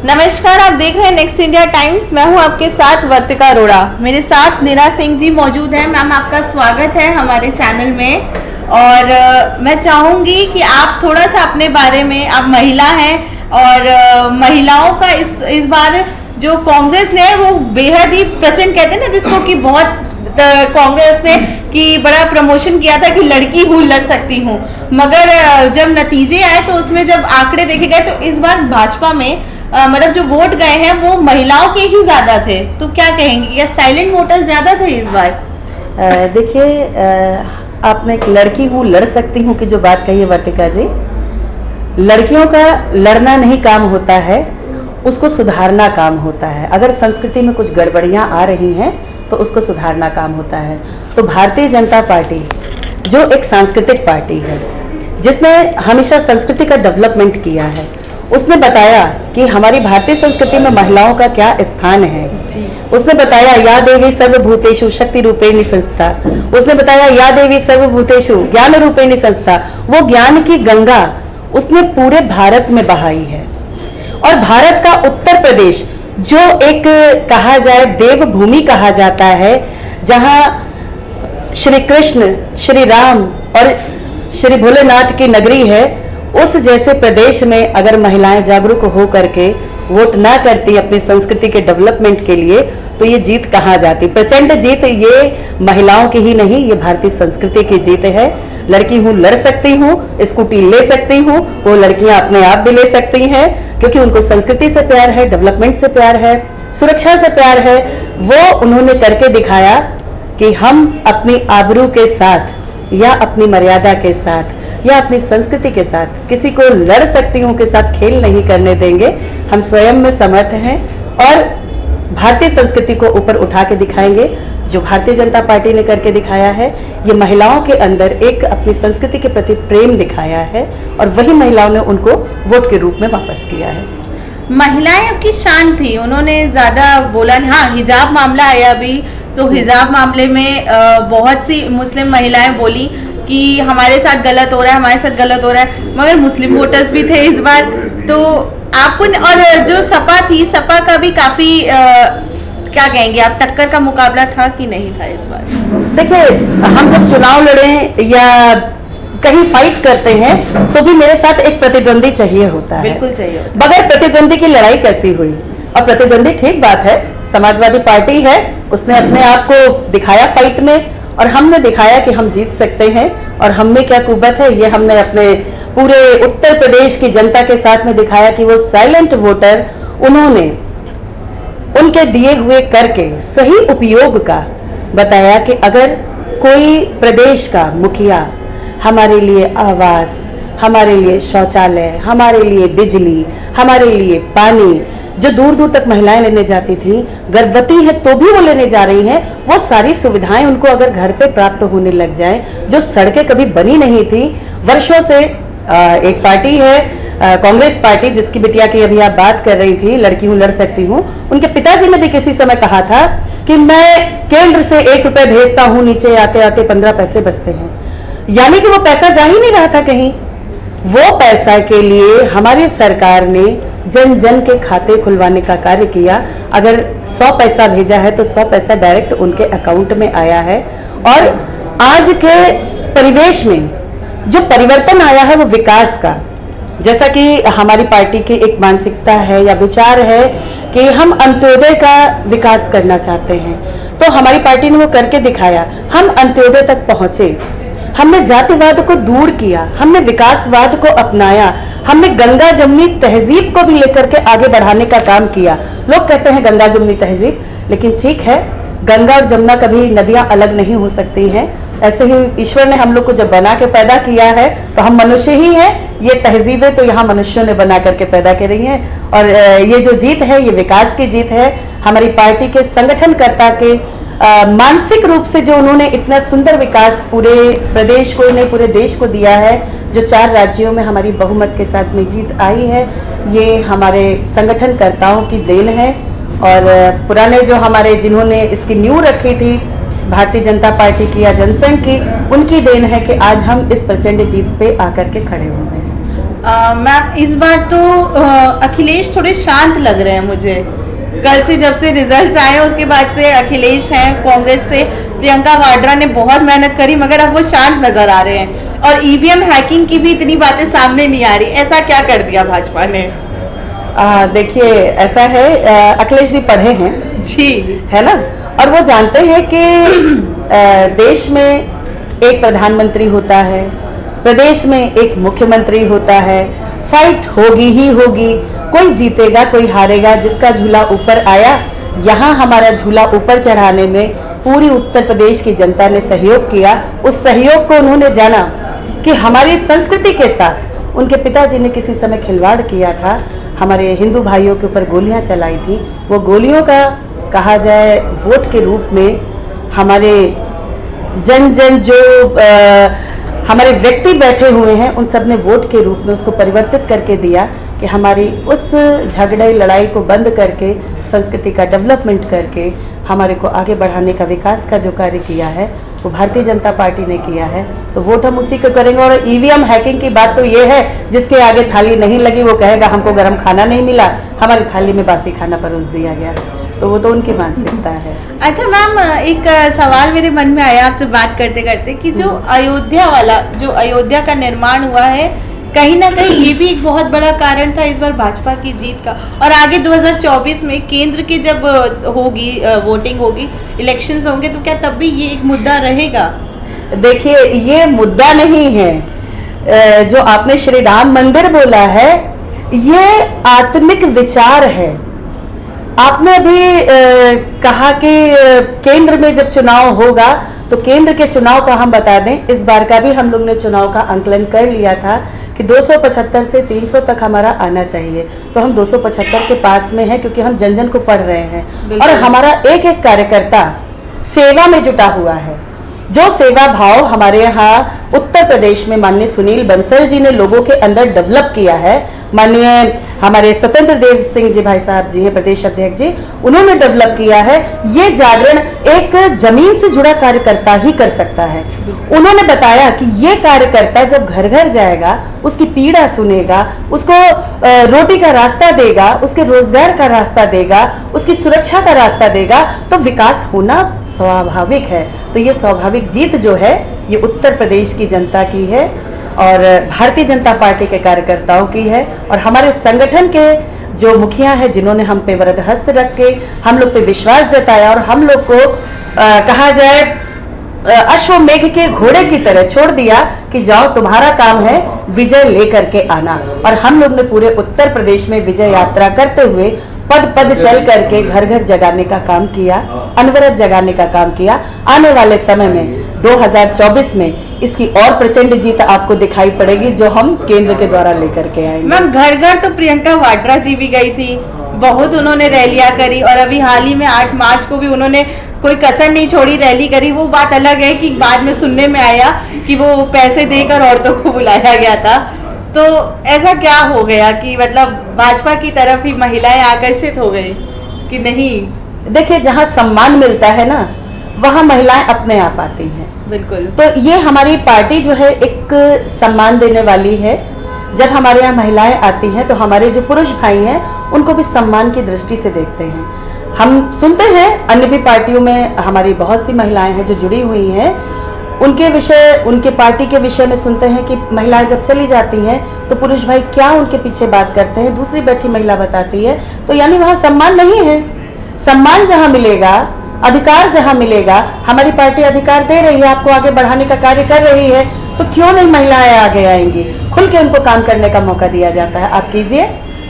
नमस्कार, आप देख रहे हैं नेक्स्ट इंडिया टाइम्स। मैं हूं आपके साथ वर्तिका अरोड़ा। मेरे साथ नीरा सिंह जी मौजूद हैं। मैम, आपका स्वागत है हमारे चैनल में। और मैं चाहूंगी कि आप थोड़ा सा अपने बारे में, आप महिला हैं और महिलाओं का इस बार जो कांग्रेस ने वो बेहद ही प्रचंड कहते हैं ना, जिसको कि बहुत कांग्रेस ने कि बड़ा प्रमोशन किया था कि लड़की हूँ, लड़ सकती हूँ, मगर जब नतीजे आए तो उसमें जब आंकड़े देखे गए तो इस बार भाजपा में मतलब जो वोट गए हैं वो महिलाओं के ही ज्यादा थे। तो क्या कहेंगे, क्या साइलेंट वोटर्स ज्यादा थे इस बार? देखिए, आपने एक लड़की हूँ लड़ सकती हूँ की जो बात कही है वर्तिका जी, लड़कियों का लड़ना नहीं काम होता है, उसको सुधारना काम होता है। अगर संस्कृति में कुछ गड़बड़ियाँ आ रही हैं तो उसको सुधारना काम होता है। तो भारतीय जनता पार्टी जो एक सांस्कृतिक पार्टी है, जिसने हमेशा संस्कृति का डेवलपमेंट किया है, उसने बताया कि हमारी भारतीय संस्कृति में महिलाओं का क्या स्थान है जी। उसने बताया या देवी सर्वभूतेषु शक्ति रूपेणी संस्था, उसने बताया या देवी सर्वभूतेषु ज्ञान रूपेणी संस्था। वो ज्ञान की गंगा उसने पूरे भारत में बहाई है। और भारत का उत्तर प्रदेश जो एक कहा जाए देवभूमि कहा जाता है, जहां श्री कृष्ण, श्री राम और श्री भोलेनाथ की नगरी है, उस जैसे प्रदेश में अगर महिलाएं जागरूक हो करके वोट ना करती अपनी संस्कृति के डेवलपमेंट के लिए तो ये जीत कहाँ जाती। प्रचंड जीत ये महिलाओं की ही नहीं, ये भारतीय संस्कृति की जीत है। लड़की हूँ लड़ सकती हूँ, स्कूटी ले सकती हूँ, वो लड़कियां अपने आप भी ले सकती हैं, क्योंकि उनको संस्कृति से प्यार है, डेवलपमेंट से प्यार है, सुरक्षा से प्यार है। वो उन्होंने करके दिखाया कि हम अपनी आबरू के साथ या अपनी मर्यादा के साथ या अपनी संस्कृति के साथ किसी को लड़ सकती हूँ के साथ खेल नहीं करने देंगे। हम स्वयं में समर्थ हैं और भारतीय संस्कृति को ऊपर उठा के दिखाएंगे। जो भारतीय जनता पार्टी ने करके दिखाया है, ये महिलाओं के अंदर एक अपनी संस्कृति के प्रति प्रेम दिखाया है और वही महिलाओं ने उनको वोट के रूप में वापस किया है। महिलाएं आपकी शान थी, उन्होंने ज्यादा बोला नहीं। हाँ, हिजाब मामला आया अभी, तो हिजाब मामले में बहुत सी मुस्लिम महिलाएं बोली कि हमारे साथ गलत हो रहा है, हमारे साथ गलत हो रहा है, मगर मुस्लिम वोटर्स भी थे इस बार। तो आपको और जो सपा थी, सपा का भी काफी क्या कहेंगे आप, टक्कर का मुकाबला था कि नहीं था इस बार? देखिए, हम जब चुनाव लड़े या कहीं फाइट करते हैं तो भी मेरे साथ एक प्रतिद्वंदी चाहिए होता है। बिल्कुल चाहिए। बगैर प्रतिद्वंदी की लड़ाई कैसी हुई? और प्रतिद्वंदी ठीक बात है, समाजवादी पार्टी है, उसने अपने आप को दिखाया फाइट में और हमने दिखाया कि हम जीत सकते हैं। और हम में क्या कुवत है, ये हमने अपने पूरे उत्तर प्रदेश की जनता के साथ में दिखाया कि वो साइलेंट वोटर, उन्होंने उनके दिए हुए कर के सही उपयोग का बताया कि अगर कोई प्रदेश का मुखिया हमारे लिए आवास, हमारे लिए शौचालय, हमारे लिए बिजली, हमारे लिए पानी, जो दूर दूर तक महिलाएं लेने जाती थी, गर्भवती है तो भी वो लेने जा रही हैं, वो सारी सुविधाएं उनको अगर घर पे प्राप्त होने लग जाएं, जो सड़कें कभी बनी नहीं थी वर्षों से। एक पार्टी है कांग्रेस पार्टी, जिसकी बिटिया की अभी आप बात कर रही थी, लड़की हूँ लड़ सकती हूँ, उनके पिताजी ने भी किसी समय कहा था कि मैं केंद्र से 1 रुपए भेजता हूँ, नीचे आते आते 15 पैसे बचते हैं। यानी कि वो पैसा जा ही नहीं रहा था कहीं। वो पैसा के लिए हमारी सरकार ने जन जन के खाते खुलवाने का कार्य किया। अगर 100 पैसा भेजा है तो 100 पैसा डायरेक्ट उनके अकाउंट में आया है। और आज के परिवेश में जो परिवर्तन आया है वो विकास का, जैसा कि हमारी पार्टी की एक मानसिकता है या विचार है कि हम अंत्योदय का विकास करना चाहते हैं, तो हमारी पार्टी ने वो करके दिखाया। हम अंत्योदय तक पहुंचे, हमने जातिवाद को दूर किया, हमने विकासवाद को अपनाया, हमने गंगा जमुनी तहजीब को भी लेकर के आगे बढ़ाने का काम किया। लोग कहते हैं गंगा जमुनी तहजीब, लेकिन ठीक है, गंगा और जमुना कभी नदियां अलग नहीं हो सकती हैं। ऐसे ही ईश्वर ने हम लोग को जब बना के पैदा किया है तो हम मनुष्य ही हैं। ये तहजीबें तो यहाँ मनुष्यों ने बना करके पैदा करी हैं। और ये जो जीत है ये विकास की जीत है। हमारी पार्टी के संगठनकर्ता के मानसिक रूप से जो उन्होंने इतना सुंदर विकास पूरे प्रदेश को नहीं पूरे देश को दिया है, जो 4 राज्यों में हमारी बहुमत के साथ में जीत आई है, ये हमारे संगठनकर्ताओं की देन है। और पुराने जो हमारे जिन्होंने इसकी नींव रखी थी, भारतीय जनता पार्टी की या जनसंघ की, उनकी देन है कि आज हम इस प्रचंड जीत पे आकर के खड़े हुए हैं। मैम इस बार तो अखिलेश थोड़े शांत लग रहे हैं मुझे। कल से जब से रिजल्ट्स आए हैं उसके बाद से अखिलेश हैं, कांग्रेस से प्रियंका वाड्रा ने बहुत मेहनत करी मगर अब वो शांत नजर आ रहे हैं। और ईवीएम हैकिंग की भी इतनी बातें सामने नहीं आ रही, ऐसा क्या कर दिया भाजपा ने? देखिए ऐसा है, अखिलेश भी पढ़े हैं जी, है ना, और वो जानते हैं कि देश में एक प्रधानमंत्री होता है, प्रदेश में एक मुख्यमंत्री होता है, फाइट होगी ही होगी, कोई जीतेगा कोई हारेगा, जिसका झूला ऊपर आया। यहाँ हमारा झूला ऊपर चढ़ाने में पूरी उत्तर प्रदेश की जनता ने सहयोग किया। उस सहयोग को उन्होंने जाना कि हमारी संस्कृति के साथ उनके पिताजी ने किसी समय खिलवाड़ किया था, हमारे हिंदू भाइयों के ऊपर गोलियां चलाई थी। वो गोलियों का कहा जाए वोट के रूप में हमारे जन जन जो हमारे व्यक्ति बैठे हुए हैं उन सब ने वोट के रूप में उसको परिवर्तित करके दिया कि हमारी उस झगड़े लड़ाई को बंद करके संस्कृति का डेवलपमेंट करके हमारे को आगे बढ़ाने का, विकास का जो कार्य किया है वो भारतीय जनता पार्टी ने किया है। तो वोट हम उसी को करेंगे। और ईवीएम हैकिंग की बात तो ये है, जिसके आगे थाली नहीं लगी वो कहेगा हमको गर्म खाना नहीं मिला, हमारी थाली में बासी खाना परोस दिया गया। तो वो तो उनकी मानसिकता है। अच्छा मैम, एक सवाल मेरे मन में आया आपसे बात करते करते कि जो अयोध्या का निर्माण हुआ है, कहीं ना कहीं ये भी एक बहुत बड़ा कारण था इस बार भाजपा की जीत का। और आगे 2024 में केंद्र की जब होगी वोटिंग होगी, इलेक्शंस होंगे, तो क्या तब भी ये एक मुद्दा रहेगा? देखिए ये मुद्दा नहीं है, जो आपने श्री राम मंदिर बोला है ये आत्मिक विचार है। आपने अभी कहा कि केंद्र में जब चुनाव होगा तो केंद्र के चुनाव का हम बता दें, इस बार का भी हम लोग ने चुनाव का आंकलन कर लिया था कि 275 से 300 तक हमारा आना चाहिए। तो हम 275 के पास में हैं क्योंकि हम जन जन को पढ़ रहे हैं और हमारा एक एक कार्यकर्ता सेवा में जुटा हुआ है। जो सेवा भाव हमारे यहाँ उत्तर प्रदेश में माननीय सुनील बंसल जी ने लोगों के अंदर डेवलप किया है, माननीय हमारे स्वतंत्र देव सिंह जी भाई साहब जी हैं प्रदेश अध्यक्ष जी, उन्होंने डेवलप किया है। ये जागरण एक जमीन से जुड़ा कार्यकर्ता ही कर सकता है। उन्होंने बताया कि ये कार्यकर्ता जब घर घर जाएगा, उसकी पीड़ा सुनेगा, उसको रोटी का रास्ता देगा, उसके रोजगार का रास्ता देगा, उसकी सुरक्षा का रास्ता देगा, तो विकास होना स्वाभाविक है। तो ये स्वाभाविक जीत जो है ये उत्तर प्रदेश की जनता की है और भारतीय जनता पार्टी के कार्यकर्ताओं की है और हमारे संगठन के जो मुखिया है जिन्होंने हम पे वरद हस्त रख के हम लोग पे विश्वास जताया और हम लोग को कहा जाए अश्वमेघ के घोड़े की तरह छोड़ दिया कि जाओ तुम्हारा काम है विजय लेकर के आना। और हम लोग ने पूरे उत्तर प्रदेश में विजय यात्रा करते हुए पद पद चल करके घर घर जगाने का काम किया, अनवरत जगाने का काम किया। आने वाले समय में 2024 में इसकी और प्रचंड जीत आपको दिखाई पड़ेगी जो हम केंद्र के द्वारा लेकर के आएंगे। मैम घर घर तो प्रियंका वाड्रा जी भी गई थी, बहुत उन्होंने रैलियां करी और अभी हाल ही में 8 मार्च को भी उन्होंने कोई कसर नहीं छोड़ी, रैली करी। वो बात अलग है कि बाद में सुनने में आया कि वो पैसे देकर औरतों को बुलाया गया था। तो ऐसा क्या हो गया कि मतलब भाजपा की तरफ ही महिलाएं आकर्षित हो गई कि नहीं? देखिए जहां सम्मान मिलता है ना वहां महिलाएं अपने आप आती हैं। बिल्कुल। तो ये हमारी पार्टी जो है एक सम्मान देने वाली है। जब हमारे यहाँ महिलाएं आती हैं तो हमारे जो पुरुष भाई हैं उनको भी सम्मान की दृष्टि से देखते हैं। हम सुनते हैं अन्य भी पार्टियों में हमारी बहुत सी महिलाएं हैं जो जुड़ी हुई हैं, उनके विषय, उनके पार्टी के विषय में सुनते हैं कि महिलाएं जब चली जाती हैं तो पुरुष भाई क्या उनके पीछे बात करते हैं, दूसरी बैठी महिला बताती है। तो यानी वहाँ सम्मान नहीं है। सम्मान जहाँ मिलेगा, अधिकार जहाँ मिलेगा, हमारी पार्टी अधिकार दे रही है, आपको आगे बढ़ाने का कार्य कर रही है, तो क्यों नहीं महिलाएं आगे आएंगी? खुल के उनको काम करने का मौका दिया जाता है। आप कीजिए,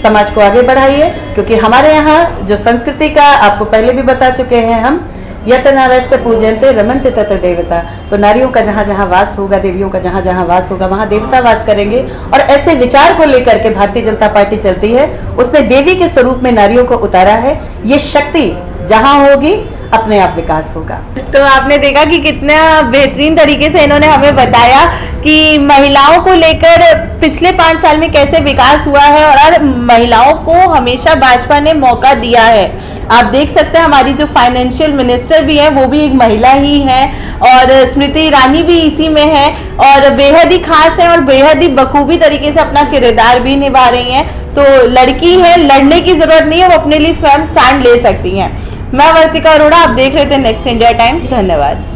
समाज को आगे बढ़ाइए, क्योंकि हमारे यहाँ जो संस्कृति का आपको पहले भी बता चुके हैं हम, यत नारस्ते पूजनते रमनते तत्र देवता। तो नारियों का जहाँ जहाँ वास होगा, देवियों का जहाँ जहाँ वास होगा, वहाँ देवता वास करेंगे। और ऐसे विचार को लेकर के भारतीय जनता पार्टी चलती है। उसने देवी के स्वरूप में नारियों को उतारा है। ये शक्ति जहाँ होगी अपने आप विकास होगा। तो आपने देखा कि कितना बेहतरीन तरीके से इन्होंने हमें बताया कि महिलाओं को लेकर पिछले 5 साल में कैसे विकास हुआ है और महिलाओं को हमेशा भाजपा ने मौका दिया है। आप देख सकते हैं हमारी जो फाइनेंशियल मिनिस्टर भी है वो भी एक महिला ही है, और स्मृति ईरानी भी इसी में है, और बेहद ही खास है और बेहद ही बखूबी तरीके से अपना किरदार भी निभा रही हैं। तो लड़की है, लड़ने की जरूरत नहीं है, वो अपने लिए स्वयं स्टैंड ले सकती हैं। मैं वर्तिका अरोड़ा, आप देख रहे थे नेक्स्ट इंडिया टाइम्स। धन्यवाद।